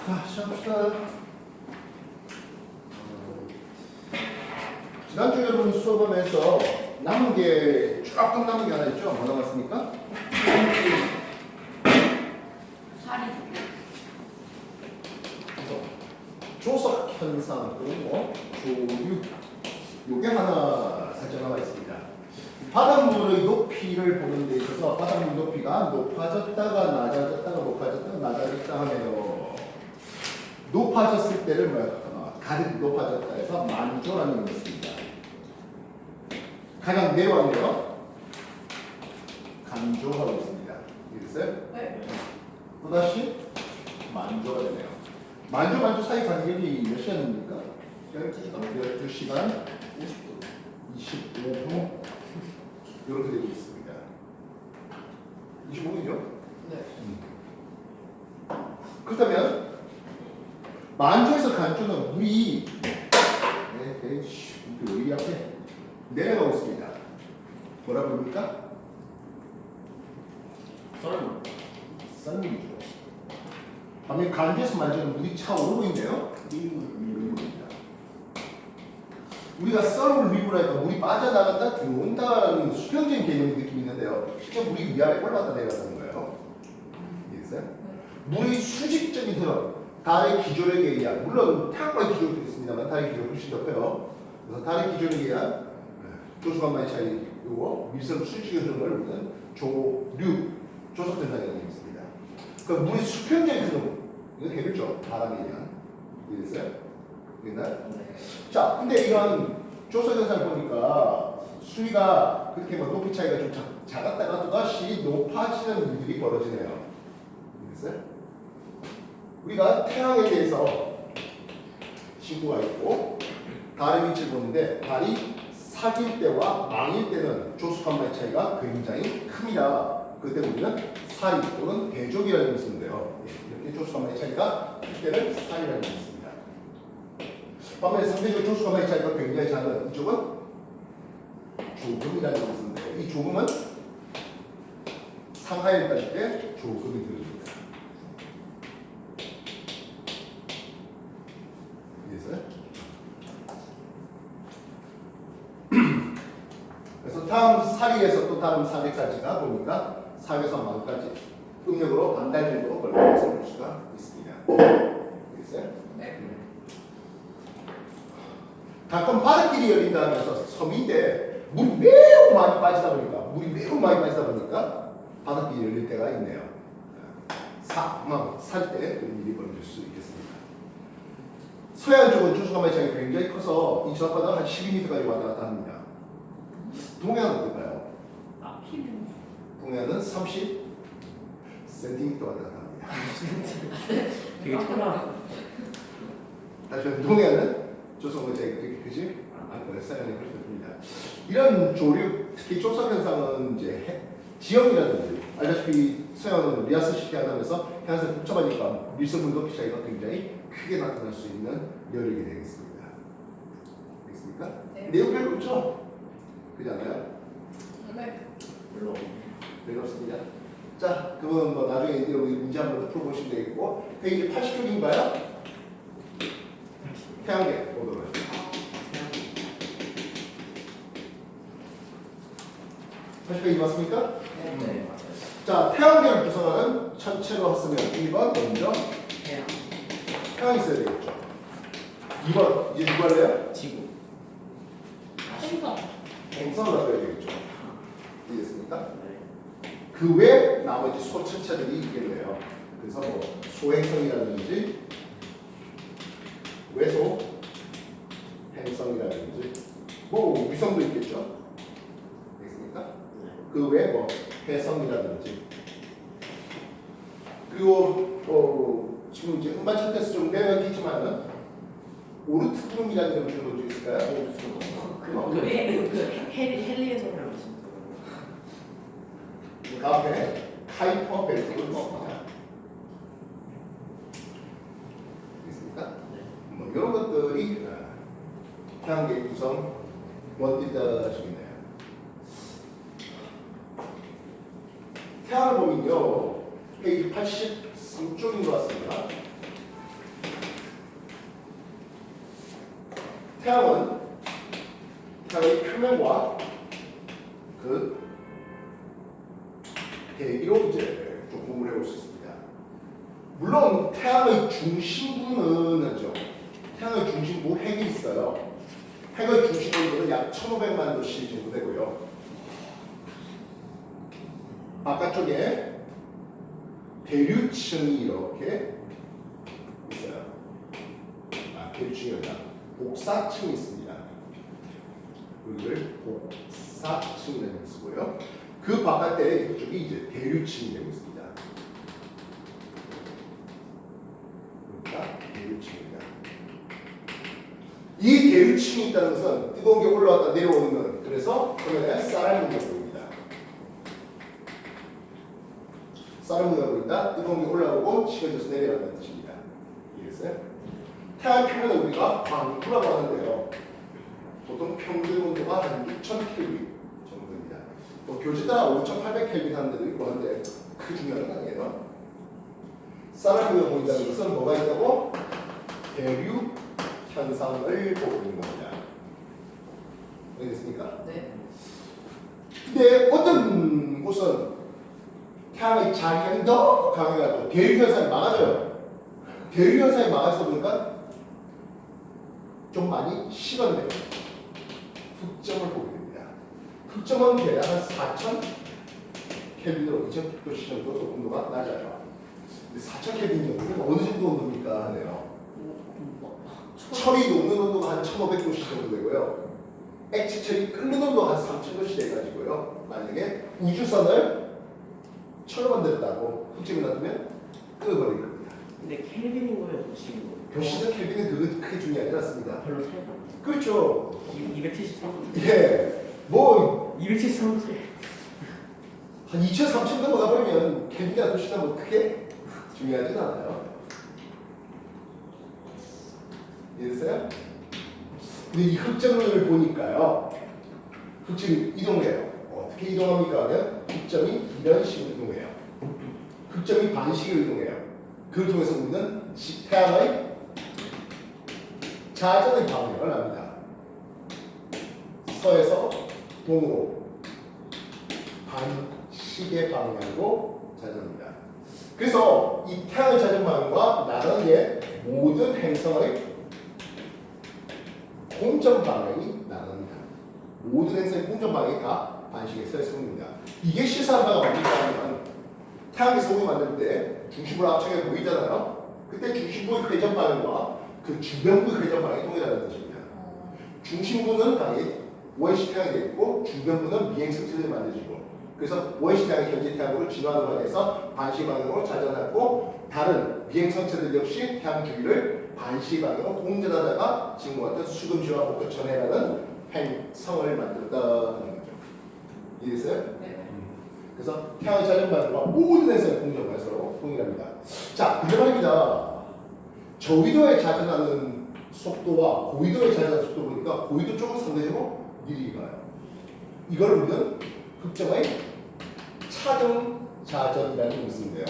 자, 시작합시다. 지난주 여러분 수업하면서 남은 게 조금 남은 게 하나 있죠? 뭐 남았습니까? 살이 조석 현상 또는 뭐 조류 요게 하나 살짝 남아 있습니다. 바닷물의 높이를 보는 데 있어서 바닷물 높이가 높아졌다가 낮아졌다가 높아졌다가 낮아졌다 하면요. 높아졌을 때를 뭐야? 가득 높아졌다 해서 만조라는 의미가 있습니다. 가장 내려가면요. 간조하고 있습니다. 이해됐어요? 네. 또다시 만조가 되네요. 만조 사이 간격이 몇 시간입니까? 12시간 25분 이렇게 되고 있습니다. 25분이죠? 네. 그렇다면 만조에서 간조는 물이 이 앞에 내려가고 있습니다. 뭐라 부릅니까? 썰물이죠. 반면 간조에서 만조는 물이 차오르고 있네요. 리물입니다. 우리가 썰물 리물하니까 물이 빠져나간다, 들어온다는 수평적인 개념의 느낌이 있는데요. 실제 물이 위아래 올라갔다 내려가는 거예요. 이해했어요? 물의 수직적인 흐름, 달의 기조력에 의한, 물론 태양과의 기조력도 있습니다만 달의 기조력이 훨씬 더 커요. 그래서 달의 기조력에 의한 조수간만의 차이, 요거 밀선 수직의 흐름을 우리는 조류, 조석현상이라고 했습니다. 그 물의 수평적인 흐름, 이거 되겠죠? 바람에 의한. 이해됐어요? 됐나요? 네. 자, 근데 이런 조석현상을 보니까 수위가 그렇게 뭐 높이 차이가 좀 작았다가 또다시 높아지는 일들이 벌어지네요. 이해됐어요? 우리가 태양에 대해서 지구가 있고 달의 위치를 보는데 달이 사길 때와 망일 때는 조수간만의 차이가 굉장히 큽니다. 그때 우리는 사리 또는 대족이라는 것을 쓰는데요. 이렇게 조수간만의 차이가 클 때는 사리라는 것을 씁니다. 반면에 상대적으로 조수간만의 차이가 굉장히 작은 이쪽은 조금이라는 것을 쓰는데 이 조금은 상하에 따질 때 조금이 들어줍니다. 이해했어요? 그래서 다음 사리에서 또 다음 사리까지가 보니까 4에서 만까지 음력으로 반달 정도로 걸리는 것을 볼 수가 있습니다. 알겠어요? 네. 가끔 바닷길이 열린다 하면서 섬인데 물이 매우 많이 빠지다 보니까 바닷길이 열릴 때가 있네요. 살 때 그런 일이 벌어질 수 있겠습니다. 서해안 쪽은 조수간만의 차이가 굉장히 커서 이 저바다가 한 12m까지 왔다 갔다 합니다. 동해안은 어떨까요? 동해안은 30cm 왔다 갔다 합니다. 되게 초라하다. 다시 동해안은 조수간만의 차이가 그렇게 크지 않고 서해안이 훨씬 더 큽니다. 이런 조류, 특히 조석 현상은 이제 지형이라든지 알다시피 서해안은 리아스 시티하면서 해안선이 복잡하니까 밀수물 높이 차이가 굉장히 크게 나타날 수 있는 여력이 되겠습니다. 알겠습니까? 네. 내용 별로 없죠? 그렇지 않아요? 네. 별로. 별로 없습니다. 자, 그건 뭐 나중에 이제 우리 문제 한번 더 풀어보시면 되겠고 페이지 80쪽인가요? 태양계 보도록 하겠습니다. 80페이지 맞습니까? 네. 맞아요. 자, 태양계를 구성하는 천체로 했으면 1번 먼저 태양, 태양이 있어야 되겠죠. 2번 이제 누구 할래요? 지구. 행성. 행성을 갖다 되겠죠. 이해됐습니까? 네. 그 외 나머지 소천체들이 있겠네요. 그래서 뭐 소행성이라든지 외소 행성이라든지 뭐 위성도 있겠죠. 알겠습니까? 그 외 뭐 해성이라든지 그리고 지금 이제 음반 차트에서 좀 내려있지만은 오르트룸이라는 점 들어볼 수 있을까요? 헬리에서라고 있습니다. 그 다음에 카이퍼 벨트를 있습니다. 있습니까? 뭐 이런 것들이 태양계 구성 원리다식이네요. 태양을 보면요 페이지 83쪽인 것 같습니다. 태양의 표면과 그 대기로 이제 좀 공부를 해볼 수 있습니다. 물론 태양의 중심부는 하죠. 태양의 중심부 핵이 있어요. 핵의 중심 온도는 약 1500만 도씨 정도 되고요. 바깥쪽에 대류층이 이렇게 있어요. 대류층이다. 복사층이 있습니다. 여기를 복사층이라고 쓰고요. 그 바깥에 이쪽이 이제 대류층이 되고 있습니다. 그러니까 대류층입니다. 이 대류층이 있다는 것은 뜨거운 게 올라왔다 내려오는, 그래서 표면에 쌀 문가 보입니다. 쌀 문가 보인다. 뜨거운 게 올라오고 식어져서 내려간다는 뜻입니다. 이해했어요? 태양 표면에 우리가 광구라고 하는데요. 보통 평균 온도가 한 6000켈빈 정도입니다. 뭐 교재 따라 5800켈빈 하는 데도 있고 한데 그게 중요한 건 아니에요. 쌀을 문가 보인다는 것은 뭐가 있다고? 대류 현상을 보고 있는 겁니다. 알겠습니까? 네. 근데 어떤 곳은 태양의 자기장이 너무 강해가지고 대류 현상이 막아져요. 대류 현상이 막아서 보니까 좀 많이 식었네요. 흑점을 보게 됩니다. 흑점은 대략 한 4000 켈빈으로 2000도씨 정도 온도가 낮아요. 근데 4000 켈빈 정도는 어느 정도 온도입니까 하네요. 철이 녹는 온도가 한 1500도씨 정도 되고요. 액체철이 끓는 온도가 한 3000도씨 돼가지고요. 만약에 우주선을 철로 만들었다고 흑점이 놔두면 끄어버릴 겁니다. 근데 켈빈인 거예요, 도시인 거예요? 교시적 켈빈은 그건 크게 중요하지 않습니다. 별로 차이가 안 나요. 그렇죠. 273. 예. 뭐 273세. 한 2000, 3000 넘어가 버리면 켈빈이나 도시나 뭐 크게 중요하진 않아요. 이해됐어요? 근데 이 흑점을 보니까요. 흑점이 이동해요. 어떻게 이동합니까 하면 흑점이 이런 식으로 이동해요. 흑점이 반식으로 이동해요. 그걸 통해서 우리는 태양의 자전의 방향을 합니다. 서에서 동으로 반시계 방향으로 자전합니다. 그래서 이 태양의 자전 방향과 나라는 게 모든 행성의 공전 방향이 나갑니다. 모든 행성의 공전 방향이 다 반시계에 서 있습니다. 이게 시사한 바가 뭡니까? 태양의 성을 만들 때 중심부를 합쳐서 보이잖아요. 그때 중심부의 회전 방향과 그 주변부의 회전 방향이 동일하다는 뜻입니다. 중심부는 당연히 원시 태양이 되어 있고 주변부는 미행성체들이 만들어지고, 그래서 원시 태양이 현재 태양으로 진화하는 과정에서 반시 방향으로 자전하고 다른 미행성체들 역시 태양 주위를 반시 방향으로 공전하다가 지금과 같은 수금시와 목표 전해라는 행성을 만들었다는 거죠. 이해됐어요? 네. 그래서 태양의 자전 방향과 모든 행성의 공전 방향이 서로 동일합니다. 자, 근데 말입니다. 저위도에 자전하는 속도와 고위도에 자전하는 속도 보니까 고위도 쪽은 상대적으로 느리게 가요. 이걸 우리는 흑점의 차등 자전이라는 것을 쓰는데요.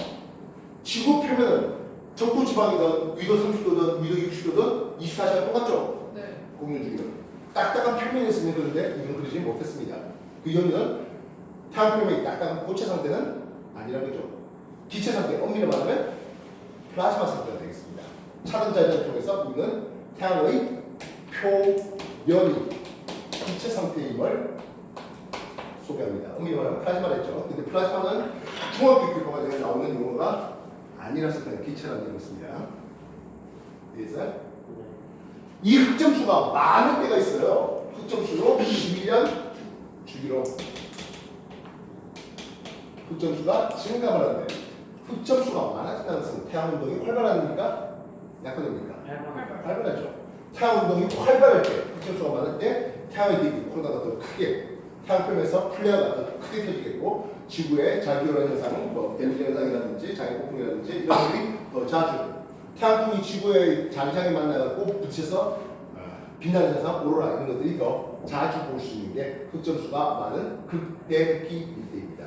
지구 표면은 적도 지방이든 위도 30도든 위도 60도든 24시간 똑같죠? 네. 공전 주기는 딱딱한 표면에 쓰는 건데 이건 그러지 못했습니다. 그 이유는 태양 표면이 딱딱한 고체 상태는 아니라는 거죠. 기체 상태, 엄밀히 말하면 플라즈마 상태가 되겠습니다. 차등 자전을 통해서 우리는 태양의 표면이 기체 상태임을 소개합니다. 엄밀히 말하면 플라즈마를 했죠. 근데 플라즈마는 중학교 교과 과정에 나오는 용어가 아니라서 그냥 기체라는 얘기를 씁니다. 이해했어요? 이 흑점수가 많은 때가 있어요. 흑점수로 11년 주기로 흑점수가 증가를 하는데, 흑점수가 많아진다는 것은 태양 운동이 활발합니까? 약화됩니까? 활발하죠. 태양 운동이 활발할 때, 흑점수가 많을 때 태양의 대기, 코로나가 더 크게, 태양 표면에서 플레어가 더 크게 켜지겠고, 지구의 자기오란 현상은 뭐 델리 현상이라든지 자기폭풍이라든지 이런 것들이 더 자주, 태양풍이 지구의 자기장에 만나갖고 부딪혀서 빛나는 현상, 오로라 이런 것들이 더 자주 볼 수 있는 게 흑점수가 많은 극대극기 일대입니다.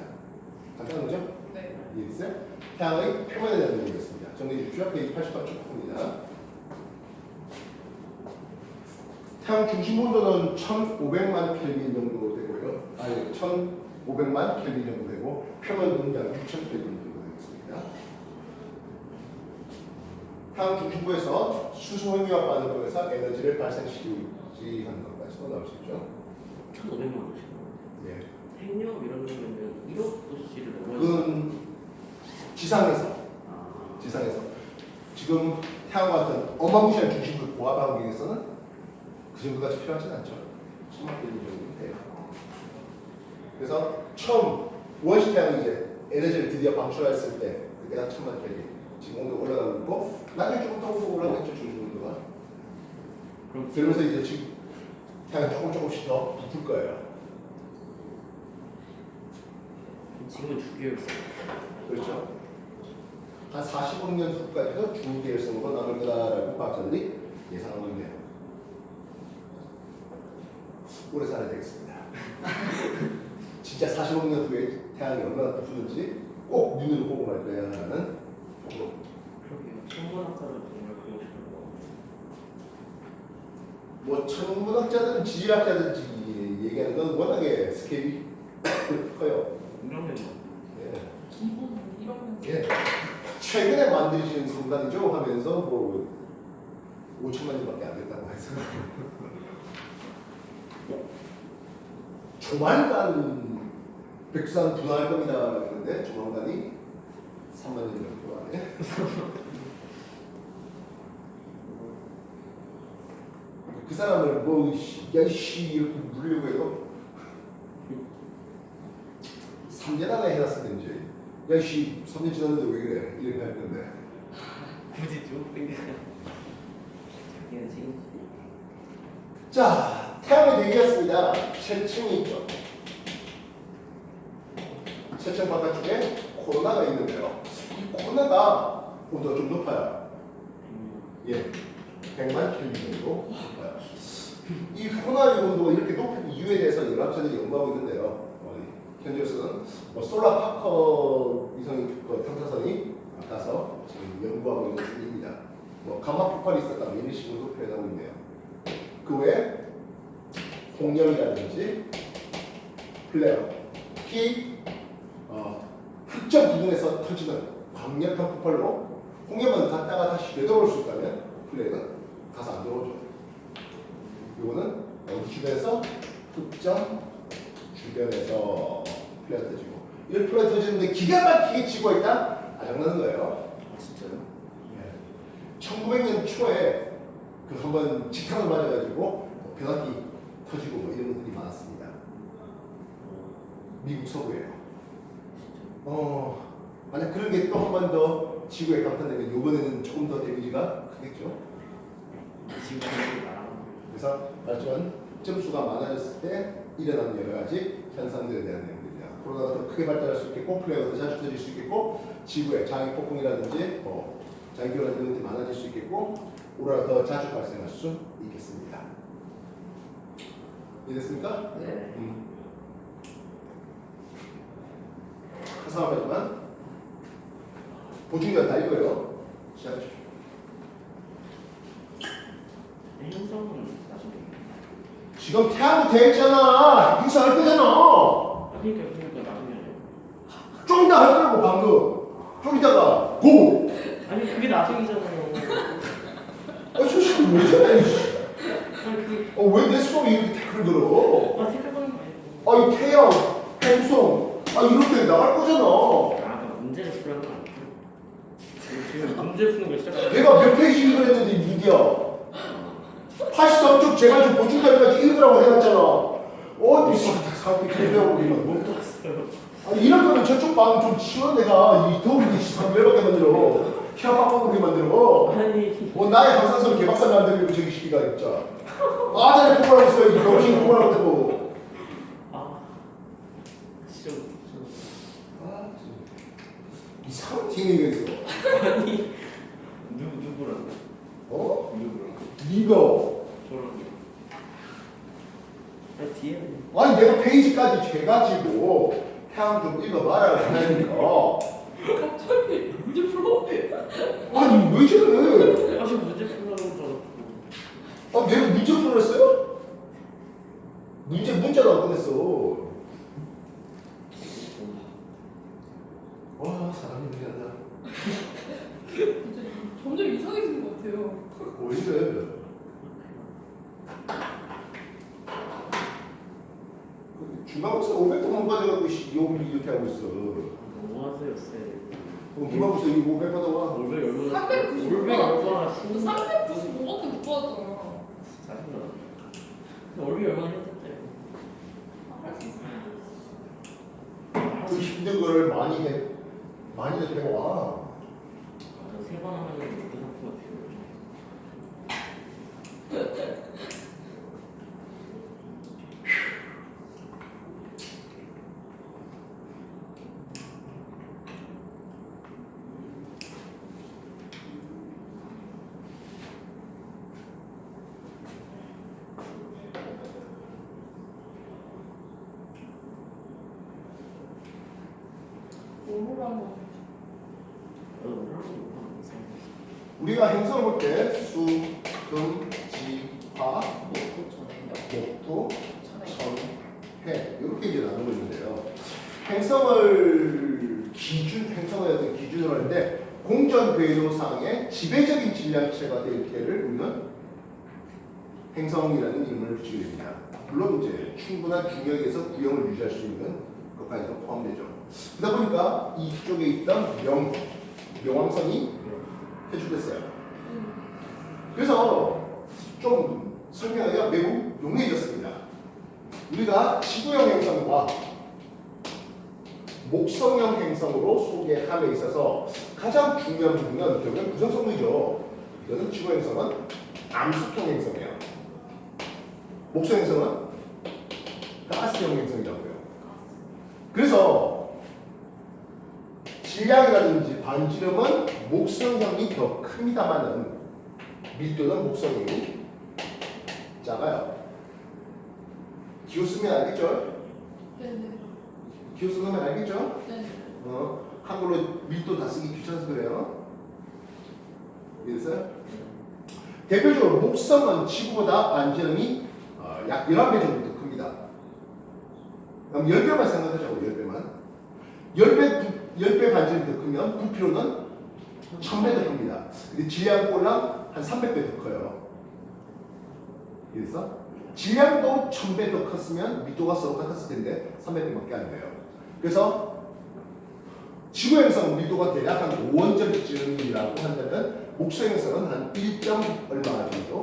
간단한 거죠? 네. 이해됐어요? 태양의 표면에 대한 내용이었습니다. 정리해 주십시오. 페이지 83쪽 봅니다. 태양 중심 온도는 1,500만 켈빈 정도 되고요. 아니 1,500만 켈빈 정도 되고 표면 온도는 6,000 켈빈 정도 되겠습니다. 태양 중심부에서 수소행위와 반응을 통해서 에너지를 발생시키지 하는 것까지도 나올 수 있죠. 1,500만 원씩. 예. 핵력 이런 거면 1억 도시를 넘어야 그건 지상에서 아, 지금 태양 같은 어마무시한 중심을 고압하기 위해서는 그 정도까지 필요하진 않죠. 1,000만 켈빈 정도는 돼요. 그래서 처음 원시 태양이 이제 에너지를 드디어 방출했을 때 그때가 1,000만 켈빈. 지금 온도 올라가고 있고 나중에 조금 더 올라가겠죠. 중심 온도가. 그럼 그러면서 이제 지금 태양이 조금씩 더 부풀 거예요. 지금은 주기율성. 그렇죠. 한 45년 후까지도 주계열성으로 남을 거다라고 과학자들이 예상하고 있네요. 오래 살아야 되겠습니다. 진짜 45년 후에 태양이 얼마나 부푸는지 꼭 눈으로 보고 말 거야 하는 정도. 그러게요. 천문학자를 정말 보고 싶은 거. 뭐 천문학자든 지질학자든지 얘기하는 건 워낙에 스케일이 커요. 이러면 예. 기본 이런 예. 최근에 만들어진 성단이죠 하면서 뭐 5천만 년밖에 안 됐다고 해서 조만간 백산 분화할 겁니다 그랬는데 조만간이 3만 년 정도 안에 그 사람을 뭐 야이씨 이렇게 물려고 해도 3년 안에 해놨으면 이제 야이씨 3년 지났는데 왜 그래 이렇게 할 건데 굳이 쭉 땡겨. 자기가 지금 자 태양의 대기였습니다. 채층이 있죠. 채층 바깥쪽에 코로나가 있는데요. 이 코로나가 온도가 좀 높아요. 예, 100만 켈빈 정도 높아요. 이 코로나의 온도가 이렇게 높은 이유에 대해서 연합체들이 연구하고 있는데요. 현재로서는 뭐 솔라파커 위성이 탐사선이 가서 지금 연구하고 있는 중입니다. 뭐 감마 폭발이 있었다 이런 식으로 표현하고 있네요. 그 외에 홍염이라든지 플레어, 특히 특정 부분에서 터지는 강력한 폭발로 홍염은 갔다가 다시 되돌아올 수 있다면 플레어는 가서 안 들어오죠. 이거는 어디 주변에서 특정 주변에서 플레어 터지고 이런 플레어 터지는데 기가 막히게 지고 있다? 아장나는 거예요. 아 진짜요? 1900년 초에 그 한번 직항을 맞아가지고 변압기 터지고 뭐 이런 것들이 많았습니다. 미국 서부에요. 만약 그런 게 또 한 번 더 지구에 강타되면 이번에는 조금 더 데미지가 크겠죠. 지금 말하는 그래서 말처럼 점수가 많아졌을 때 일어나는 여러 가지 현상들에 대한 내용들입니다. 코로나가 더 크게 발달할 수 있겠고 플레이가 더 자주 터질 수 있겠고 지구에 장기 폭풍이라든지 장기 기후나 이런 것들이 많아질 수 있겠고 오로라가 더 자주 발생할 수 있겠습니다. 이해됐습니까? 네. 하상하지만 보충전 다 읽어요. 시작하십시오. 행성은 나중에. 지금 태양이 돼 있잖아. 유사할 거잖아. 그러니까 나중에. 좀 이따 할 거라고 방금. 좀 이따가 고. 아니 그게 나중이잖아요. 저 시간 왜 저래? 아니 그게 왜 내 수업이 이렇게 태클을 걸어? 생각하는 거 아니고. 이 태양, 행성, 이럴 때 나갈 거잖아. 아 문제를 풀어야 건 아니고. 지금 문제 푸는 걸 시작하자. 내가 몇 페이지 읽으랬는데 무기야. 83쪽 제가 좀 보충까지 읽으라고 해놨잖아. 사람들이 배워보기만 뭐. 이럴 거면 저쪽 방 좀 치워 내가 이 더운 23일밖에 만들어. 키아방방하게 만들어. 아니 나의 항상선을 개박살 만들고 저기 시기가 진짜. 전에 폭발하고 있어요. 이 병신 폭발하고 있다고. 진짜. 이상한 팀이 있어. 아니 누구라고? 누구라고? 네가. 저라고. 뒤에. 내가 페이지까지 재가지고 태양 좀 읽어봐라 하니까. 갑자기 문제 풀어. 왜 저래? 지금 문제 풀라고 저. 내가 문제 풀었어요? 문자도 안 꺼냈어. 와 사람이 문제다. 진짜 점점 이상해지는 것 같아요. 왜 이래? 중간고사 500번만 받아가고 욕을 이렇게 하고 있어. 뭐 하세요, 쌤? 그럼 중간고사 이거 500 받아와. 올백 얼마나? 395. 올백 얼마나? 395밖에 못 받았잖아. 짜증나. 올백 얼마나 했대? 할수 있어. 그 힘든 거를 많이 해와. 세번 하면 끝날 것 같아요. 뭐라고? 나도 올라가고 있어. 우리가 행성을 볼 때 수, 금, 지, 화, 목토, 천, 해 이렇게 이제 나누고 있는데요. 행성의 어떤 기준으로 하는데 공전 궤도상의 지배적인 질량체가 될 때를 우리는 행성이라는 이름을 붙이게 됩니다. 물론 이제 충분한 중력에서 구형을 유지할 수 있는 것까지도 포함되죠. 그러다 보니까 이쪽에 있던 명왕성이 해주겠어요. 그래서 좀 설명하기가 매우 용이해졌습니다. 우리가 지구형 행성과 목성형 행성으로 소개함에 있어서 가장 중요한 부분은 결국은 구성성이죠. 이거는 지구 행성은 암수통 행성이에요. 목성 행성은 가스형 행성이라고요. 그래서 질량이라든지 반지름은 목성형이 더 큽니다만은 밀도는 목성형이 작아요. 기호 쓰면 알겠죠? 네네. 기호 쓰면 알겠죠? 네네. 한글로 밀도 다 쓰기 귀찮아서 그래요. 이해됐어요? 대표적으로 목성은 지구보다 반지름이 약 11배 정도 더 큽니다. 그럼 10배만 생각하자고, 10배만. 10배 반지름이 더 크면 부피로는 1000배 더 큽니다. 근데 질량꼴랑 한 300배 더 커요. 이해됐어? 질량도 1000배 더 컸으면密도가 서로 같았을 텐데 300배밖에 안 돼요. 그래서 지구 행성 밀도가 대략 한 5원전쯤이라고 한다면 목성 행성은 한 1. 얼마 정도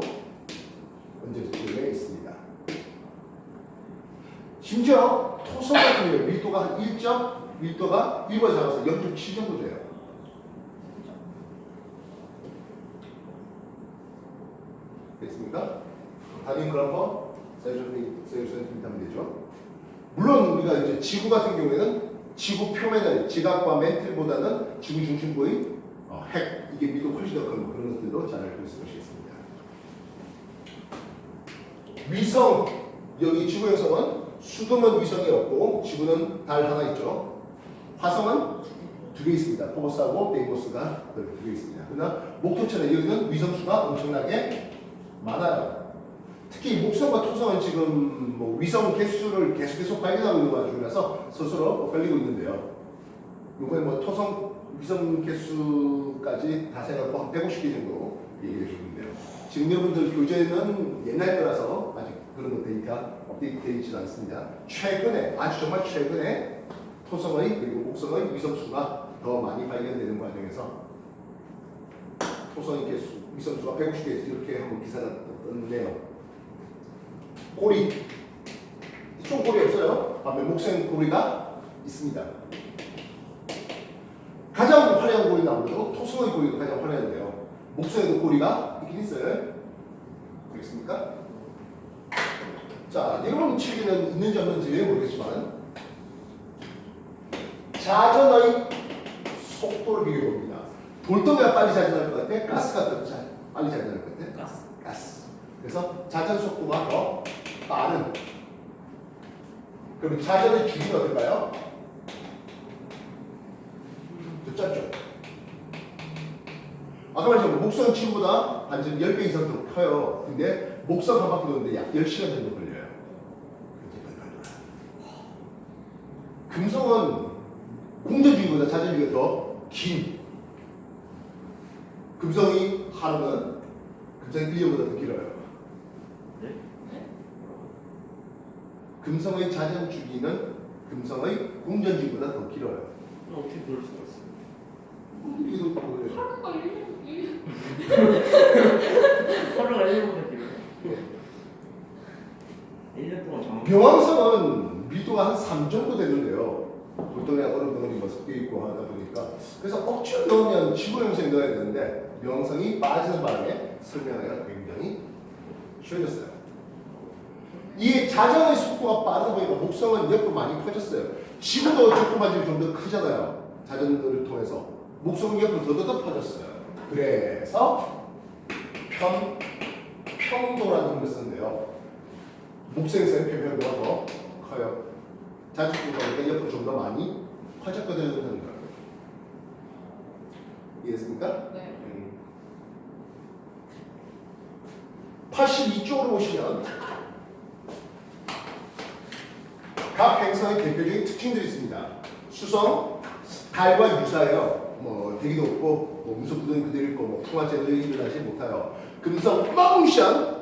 원전쯤에 있습니다. 심지어 토성 같은 경우 밀도가 한 1보다 작아서 0.7 정도 돼요. 됐습니까? 다른 그래퍼 세일센티미터 하면 되죠. 물론 우리가 이제 지구 같은 경우에는 지구 표면의 지각과 멘틀보다는 지구 중심 부위 핵 이게 밀도 훨씬 더 큰 그런 것들도 잘 알고 있을 것이겠습니다. 위성 여기 지구 행성은 수금은 위성이 없고 지구는 달 하나 있죠. 화성은 2개 있습니다. 포보스하고 데이모스가 2개 있습니다. 그러나 목토처럼 여기는 위성수가 엄청나게 많아요. 특히 목성과 토성은 지금 뭐 위성 개수를 계속 발견하고 있는 와중이라서 스스로 엇갈리고 있는데요. 이번에 뭐 토성 위성 개수까지 다 생각하고 한 150개 정도 얘기해 주는데요. 지금 여러분들 교재는 옛날 거라서 아직 그런 데이터 업데이트되어 있지는 않습니다. 최근에 아주 정말 최근에 토성의 그리고 목성의 위성수가 더 많이 발견되는 과정에서 토성의 개수 위성수가 150개 이렇게 한번 기사가 떴는데요. 고리 이쪽 고리 없어요. 반면 목성 고리가 있습니다. 가장 화려한 고리는 아무래도 토성의 고리가 가장 화려한데요. 목성에도 고리가 있긴 있어요. 알겠습니까? 자, 여러분 책에는 있는지 없는지 모르겠지만 자전의 속도를 비교해 봅니다. 돌덩이가 빨리 자전할 것 같아? 가스가 더 빨리 자전할 것 같아? 가스. 그래서 자전 속도가 더 빠른. 그럼 자전의 주기는 어떨까요? 더 짧죠. 아까 말했죠. 목성 치고보다 반지름 10배 이상 더 커요. 근데 목성 한 바퀴 도는데 약 10시간 정도 걸려요. 금성은 공전주기보다 자전주기가 더 긴. 금성이 하루는 금성이 1년보다 더 길어요. 네? 금성의 자전주기는 금성의 공전주기보다 더 길어요. 어떻게 그럴 수가 있어요? 이게 더 뭐예요? 하루가 1년 하루가 1년보다 길어요? 1년 동안 정말 명왕성은 밀도가 한 3 정도 되는데요. 보통에 얼음 덩어리 뭐 섞여 있고 하다 보니까 그래서 억지로 넣으면 지구 형성이 넣어야 되는데 명왕성이 빠지는 바람에 설명하기가 굉장히 쉬워졌어요. 이 자전의 속도가 빠르다 보니까 목성은 옆으로 많이 퍼졌어요. 지구도 조그만지면 좀 더 크잖아요. 자전거를 통해서 목성은 옆으로 더더더 퍼졌어요. 그래서 평도라는 걸 쓰는데요. 목성에서는 평평도가 더 커요. 자축구가 보니까 옆으로 좀 더 많이 퍼졌거든요. 하는 거예요. 이해했습니까? 네. 82쪽으로 보시면 각 행성의 대표적인 특징들이 있습니다. 수성, 달과 유사해요. 뭐 대기도 없고 뭐 운석구동이 그대로 있고 뭐 풍화제도 일어나지 못해요. 금성, 어마무시한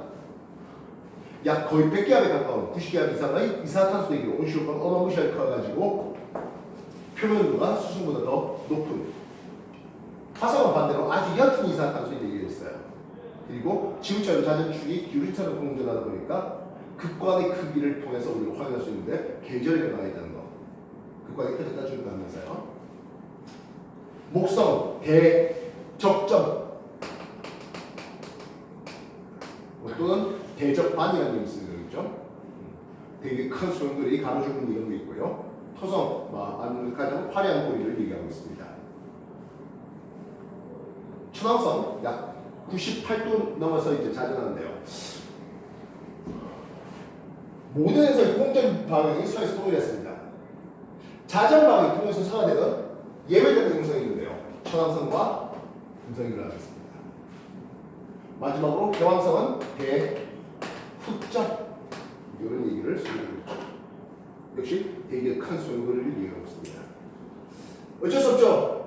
약 거의 100기압에 가까운 90기압 이상의 이산화탄소 대기 온실효과가 어마무시하게 커가지고 표면도가 수성보다 더 높은. 화성은 반대로 아주 옅은 이산화탄소의 대기가 있어요. 그리고 지구처럼 자전축이 기울기처럼 공전하다 보니까 극관의 크기를 통해서 우리가 확인할 수 있는데 계절이 변화가 있다는 거. 극관이 커졌다 줄었다 하면서요. 목성, 대적점 또는 대적반이라는 게 쓰죠. 되게 큰 수용들이 가로주는 이런 게 있고요. 토성, 가장 화려한 고리를 얘기하고 있습니다. 천왕성 약 98도 넘어서 이제 자전하는데요. 모든 행성의 공전 방향이 서에서 동일했습니다. 자전 방향이 통해서 서가 되는 예외적인 행성이 있는데요. 천왕성과 금성이 올라가겠습니다. 마지막으로 대왕성은 대흑점 이런 얘기를 쓰고 있죠. 역시 되게 큰 수용거리를 얘기하고 있습니다. 어쩔 수 없죠.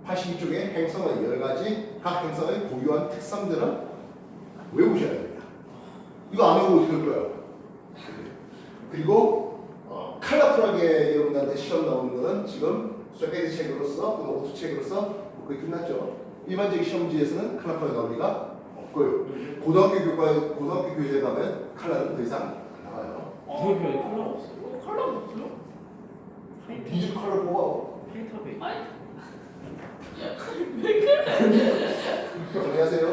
82쪽의 행성의 여러 가지 각 행성의 고유한 특성들은 외우셔야 됩니다. 이거 안 외우고 어떻게 할 거예요? 그리고 컬러풀하게 여러분들한테 시험 나오는 거는 지금 쇠배기 책으로서 또는 오토 책으로서 거의 끝났죠. 일반적인 시험지에서는 컬러풀하게 나올 리가 없고요. 고등학교 교재에 가면 컬러는 더 이상 안 나와요. 중학교에 컬러가 없어요. 컬러가 없어요? 디지털 컬러 뽑아. 페이터베이. 아니 정리하세요.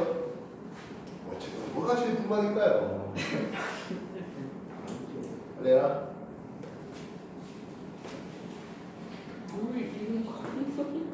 어쨌든 뭐가 제일 불만일까요? 레라. 뭘 이런 거 아니야?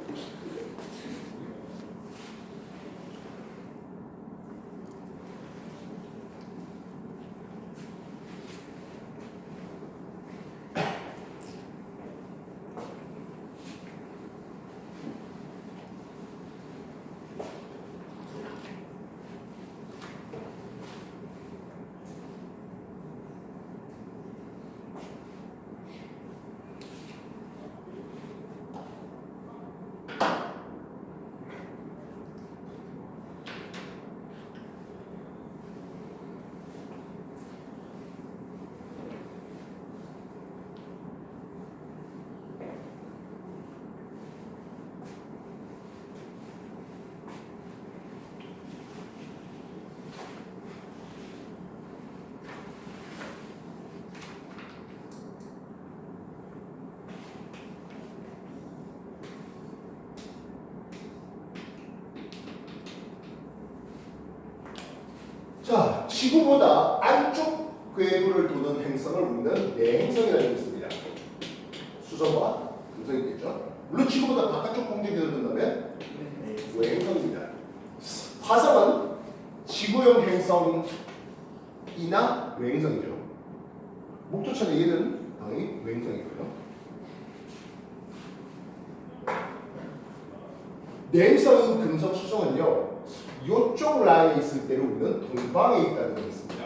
자, 지구보다 안쪽 궤도를 도는 행성을 우리는 내행성이라고 했습니다. 수성과 금성이 있겠죠. 물론 지구보다 바깥쪽 공중궤도를 돈다면 외행성입니다. 화성은 지구형 행성이나 외행성이죠. 목토천의 얘는 당연히 외행성이고요. 내행성인 금성, 수성은요. 이쪽 라인에 있을 때는 우리는 동방에 있다는 뜻이 있습니다.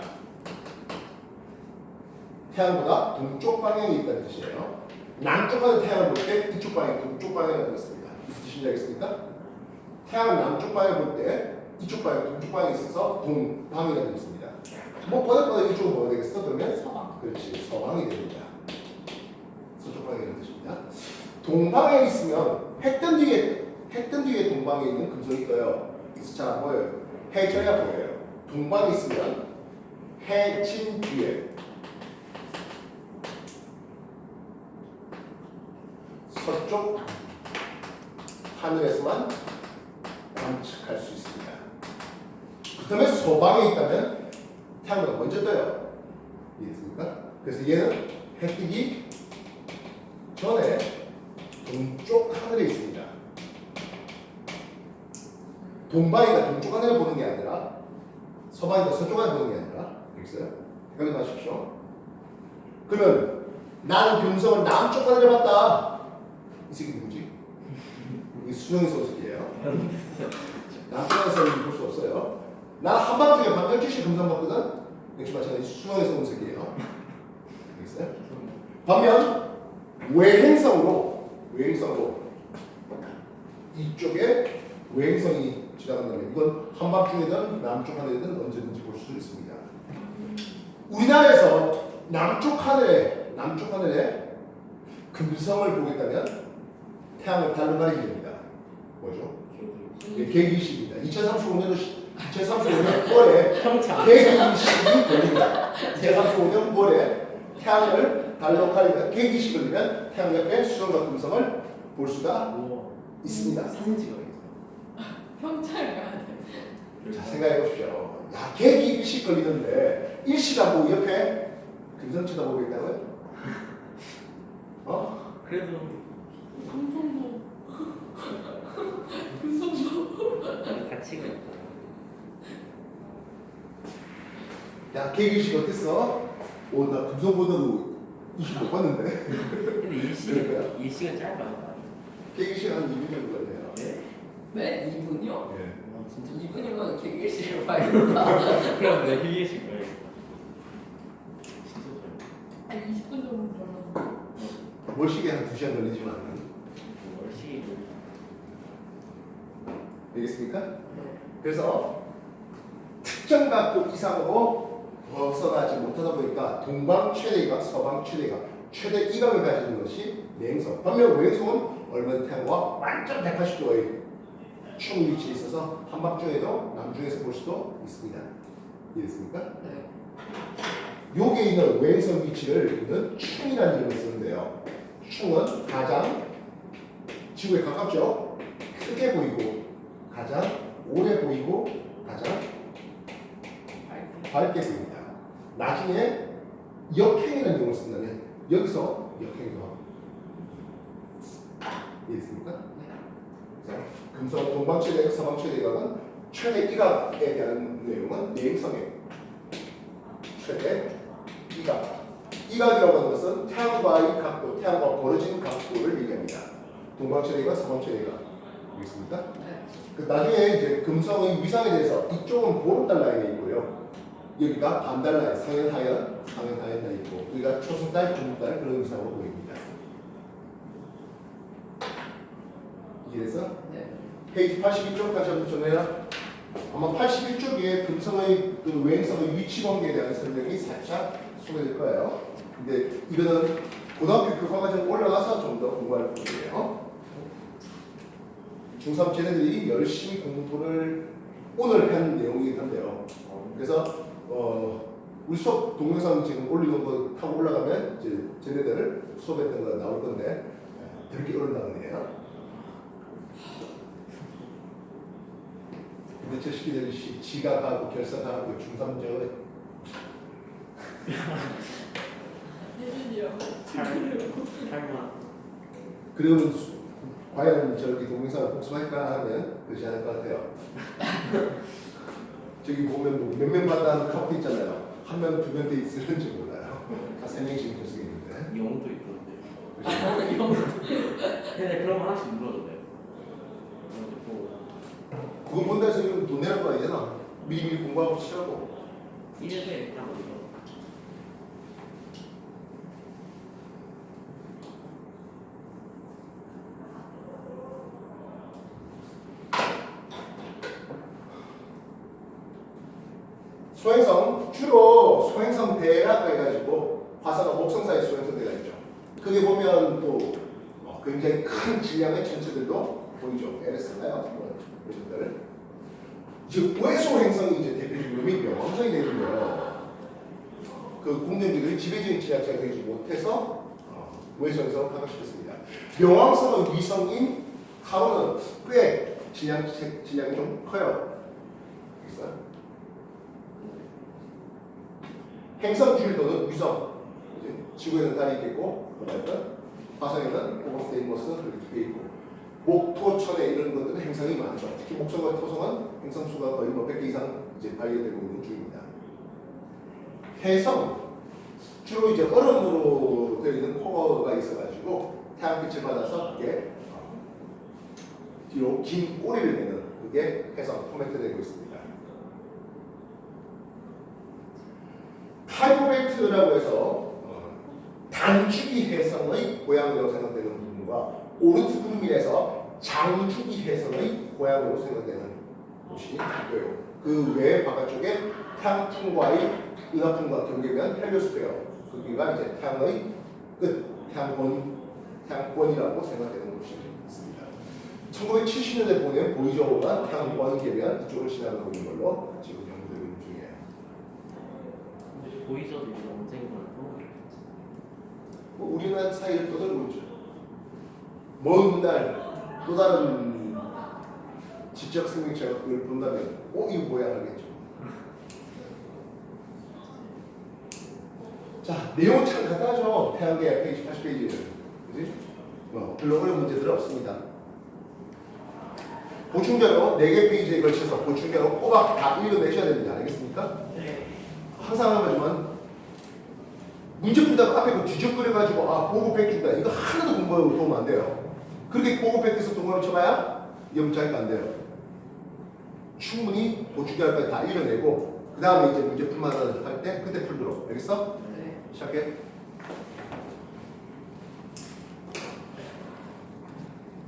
태양보다 동쪽 방향에 있다는 뜻이에요. 남쪽 하는 태양을 볼 때 이쪽 방향, 동쪽 방향이라고 했습니다. 무슨 뜻인지 알겠습니까? 태양은 남쪽 방향을 볼 때 이쪽 방향, 동쪽 방향에 있어서 동방이라고 했습니다. 뭐 뻔뻔하게 이쪽은 뭐가 되겠어? 그러면 서방. 그렇지, 서방이 됩니다. 서쪽 방향이라는 뜻입니다. 동방에 있으면 해 뜬 뒤에 동방에 있는 금성이 떠요. 그래서 잘 안 보여요. 해져야 보여요. 동방에 있으면 해 진 뒤에 서쪽 하늘에서만 관측할 수 있습니다. 그 다음에 서방에 있다면 태양보다 먼저 떠요. 이해됐습니까? 그래서 얘는 해 뜨기 전에 동쪽 하늘에 있습니다. 동방이가 동쪽 하늘을 보는 게 아니라 서방이가 서쪽 하늘을 보는 게 아니라 알겠어요? 헷갈리지 마십시오. 그러면 나는 금성을 남쪽 하늘에 봤다. 이 새끼 누구지? 이 수영에서 온 새끼예요. 남쪽에서는 볼 수 없어요. 나는 한밤중에 밤 12시에 금성 봤거든. 역시 마찬가지 수영에서 온 새끼예요. 알겠어요? 반면 외행성으로 이쪽에 외행성이 지나간다면 이건 한밤중이든 남쪽 하늘이든 언제든지 볼 수 있습니다. 우리나라에서 남쪽 하늘에 금성을 보겠다면 태양을 달로 가리게 됩니다. 뭐죠? 계기식입니다. 2035년 9월에 평창. 계기식이 걸립니다. 2035년 9월에 태양을 달로 가리면 계기식을 넣으면 태양 옆에 수성과 금성을 볼 수가 있습니다. 사진 찍어야겠어. 평창 가야 돼. 자, 생각해 보십시오. 야, 계기식 걸리는데 일시라고 옆에 금성 쳐다보고 있다고요? 그래도 삼성도. 금성도. 가치가 있다. 야, 계기식 어땠어? 오, 나 금성보다도 20못 봤는데. 근데 일시간 짧아. 계기식 한 2분 정도 걸려요. 네? 네, 2분이요? 예. 진짜 2분이면 객일식을 봐야겠다. 그럼 내 휴게실 가야겠다. 진짜 한 20분 정도 걸려. 월식에 한 2시간 걸리지만 월시 되겠습니까? 네. 그래서 특정 각도 이상으로 벗어나지 못하다 보니까 동방 최대각, 서방 최대각, 최대 이각을 가지는 것이 내행성. 반면 외행성은 얼마나 태양과 완전 180도의 충 위치에 있어서 한밤중에도 남중에서 볼 수도 있습니다. 이해됐습니까? 네. 여기에 있는 외행성 위치를 우리는 충이라는 이름을 쓰는데요. 충은 가장 지구에 가깝죠. 크게 보이고 가장 오래 보이고 가장 밝게 보입니다. 나중에 역행이라는 용어를 쓴다면 여기서 역행도 하고 이해됐습니까? 그래서 금성 동방 최대각, 서방 최대각은 최대 이각에 대한 내용은 내행성의 최대 이각. 이각이라고 하는 것은 태양과의 각도, 태양과 벌어지는 각도를 얘기합니다. 동방 최대각, 서방 최대각. 알겠습니까? 네. 그 나중에 이제 금성의 위상에 대해서 이쪽은 보름달 라인에 있고요. 여기가 반달 라인, 상현 하현 라인 있고 여기가 초승달, 금달 그런 위상으로 보입니다. 이해해서? 네. 페이지 81쪽 다시 한번 정해라. 아마 81쪽에 금성의 그 외행성의 위치 관계에 대한 설명이 살짝 소개될 거예요. 근데 이거는 고등학교 교과과정 올라가서 좀 더 공부할 부분이에요. 중3 쟤네들이 열심히 공부를 오늘 한 내용이긴 한데요. 그래서 우리 수업 동영상 지금 올리는 거 타고 올라가면 이제 쟤네들 수업했던 거 나올 건데 그렇게 어렵다는 거예요. 근데 저 시기들이 지각하고 결사하고 중3 저 혜준이요. 설마 그러면 과연 저기 동영상을 복습할까 하면 그렇지 않을 것 같아요. 저기 보면 뭐 몇 명마다 하는 카페 있잖아요. 한 명, 두 명 돼 있을지 몰라요. 다 세 명씩 결승 있는데. 영도 있던데. 이거 근데 그럼 하나씩 눌러도 돼요. 그거 본다 해서 이거 돈 내는 거 아니잖아. 미리미리 공부하고 치라고. 1회 딱 올려. 소행성 주로 소행성 대라고 해가지고 화성과 목성사이 소행성대가 있죠. 그게 보면 또 굉장히 큰 질량의 전체들도 보이죠. LS나요? 이런 것들. 즉 외소 행성이 이제 대표적으로 명왕성이 되는데요. 그 공전지들이 지배적인 질량차가 되지 못해서 외소 행성을 파괴시켰습니다. 명왕성의 위성인 카로는 꽤 질량이 좀 커요. 알겠어요? 행성 주위도는 위성, 지구에는 달이 있겠고, 화성에는 호모스테이모스 그렇게 돼 있고, 목토천에 이런 것들은 행성이 많죠. 특히 목성과 토성은 행성 수가 거의 100개 이상 이제 발견되고 있는 중입니다. 해성 주로 이제 얼음으로 되어 있는 코어가 있어가지고 태양빛을 받아서 이게 뒤로 긴 꼬리를 내는 그게 해성 포맷되고 있습니다. 하이퍼벨트라고 해서 단축이 해성의 고향으로 생각되는 부분과 오르트 구름이라서 장축이 해성의 고향으로 생각되는 곳이 있고요. 그 외 바깥쪽에 태양풍과의 은하풍과 경계면 헬리오스페어 거기가 이제 태양의 끝, 태양권이라고 생각되는 곳이 있습니다. 1970년대 보낸 보이저호가 태양권 계면 이쪽을 지나가고 있는 걸로 지금 연구되고 있는 중이에요. 근데 보이저도 이제 언젠가 뭐 우리나라 사이를 떠들고 있죠. 먼 날 또 다른 지적 생명체가 그걸 본다면 이거 뭐야 하겠죠. 자, 내용 참 간단하죠. 태양계 페이지 80페이지는. 그지? 별로 어려운 문제들은 없습니다. 보충자료 4개 페이지에 걸쳐서 보충자료 꼬박 다 읽어내셔야 됩니다. 알겠습니까? 네. 항상 하지만 문제 풀다가 앞에 그 뒤적거려가지고 보고 뺏긴다. 이거 하나도 공부하고 도움 안 돼요. 그렇게 보고 뺏겨서 동그라미 쳐봐야 이게 문제가 안 돼요. 충분히 보충자료까지 다 읽어내고 그 다음에 이제 문제 풀만 할 때 그때 풀도록. 알겠어? 네. 시작해.